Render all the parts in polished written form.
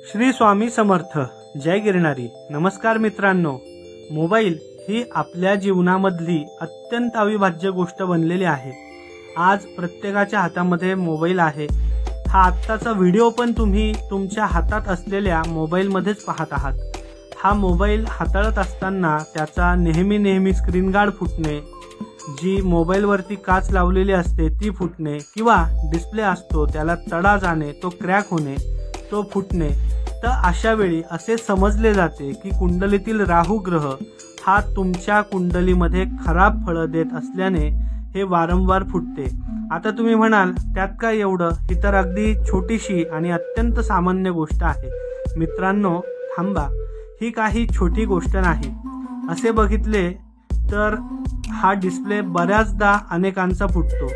श्री स्वामी समर्थ. जय गिरणारी. नमस्कार मित्रांनो. मोबाईल ही आपल्या जीवनामधली अत्यंत अविभाज्य गोष्ट बनलेली आहे. आज प्रत्येकाच्या हातामध्ये मोबाईल आहे. हा आत्ताचा व्हिडिओ पण तुम्ही तुमच्या हातात असलेल्या मोबाईलमध्येच पाहत आहात. हा मोबाईल हाताळत असताना त्याचा नेहमी स्क्रीन गार्ड फुटणे, जी मोबाईलवरती काच लावलेली असते ती फुटणे, किंवा डिस्प्ले असतो त्याला तडा जाणे, तो क्रॅक होणे, तो फुटणे. तर अशा वेळी असे समजले जाते की कुंडलीतील राहू ग्रह हा तुमच्या कुंडलीमध्ये खराब फळं देत असल्याने हे वारंवार फुटते. आता तुम्ही म्हणाल त्यात काय एवढं, ही तर अगदी छोटीशी आणि अत्यंत सामान्य गोष्ट आहे. मित्रांनो थांबा, ही काही छोटी गोष्ट नाही. असे बघितले तर हा डिस्प्ले बऱ्याचदा अनेकांचा फुटतो.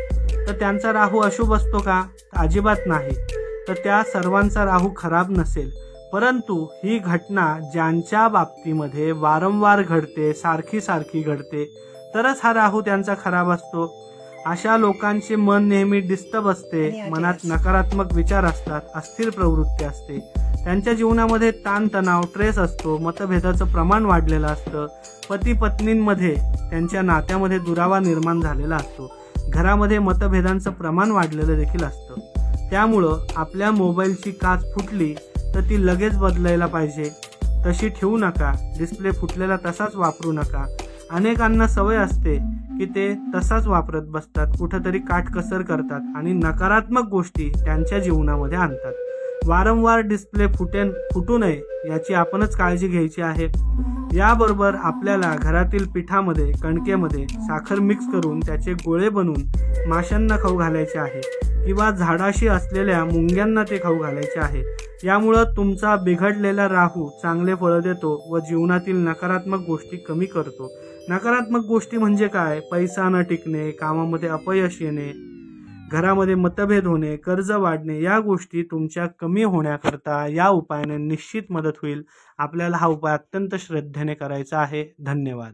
तर त्यांचा राहू अशुभ असतो का? अजिबात नाही. तर त्या सर्वांचा राहू खराब नसेल, परंतु ही घटना ज्यांच्या बाबतीमध्ये वारंवार घडते, सारखी घडते, तरच हा राहू त्यांचा खराब असतो. अशा लोकांचे मन नेहमी डिस्टर्ब असते, मनात नकारात्मक विचार असतात, अस्थिर प्रवृत्ती असते, त्यांच्या जीवनामध्ये ताणतणाव, ट्रेस असतो, मतभेदाचं प्रमाण वाढलेलं असतं, पती पत्नींमध्ये त्यांच्या नात्यामध्ये दुरावा निर्माण झालेला असतो, घरामध्ये मतभेदांचं प्रमाण वाढलेलं देखील असतं. त्यामुळं आपल्या मोबाईलची काच फुटली तर ती लगेच बदलायला पाहिजे. तशी ठेवू नका. डिस्प्ले फुटलेला तसाच वापरू नका. अनेकांना सवय असते की ते तसाच वापरत बसतात, कुठंतरी काटकसर करतात आणि नकारात्मक गोष्टी त्यांच्या जीवनामध्ये आणतात. वारंवार डिस्प्ले फुटू नये याची आपणच काळजी घ्यायची आहे. याबरोबर आपल्याला घरातील पिठामध्ये, कणकेमध्ये साखर मिक्स करून त्याचे गोळे बनवून माशांना खाऊ घालायचे आहे, किंवा झाडाशी असलेल्या मुंग्यांना ते खाऊ घालायचे आहे. यामुळं तुमचा बिघडलेला राहू चांगले फळं देतो व जीवनातील नकारात्मक गोष्टी कमी करतो. नकारात्मक गोष्टी म्हणजे काय? पैसा न टिकणे, कामामध्ये अपयश येणे, घरामध्ये मतभेद होणे, कर्ज वाढणे, या गोष्टी तुमच्या कमी होण्याकरता या उपायाने निश्चित मदत होईल. आपल्याला हा उपाय अत्यंत श्रद्धेने करायचा आहे. धन्यवाद.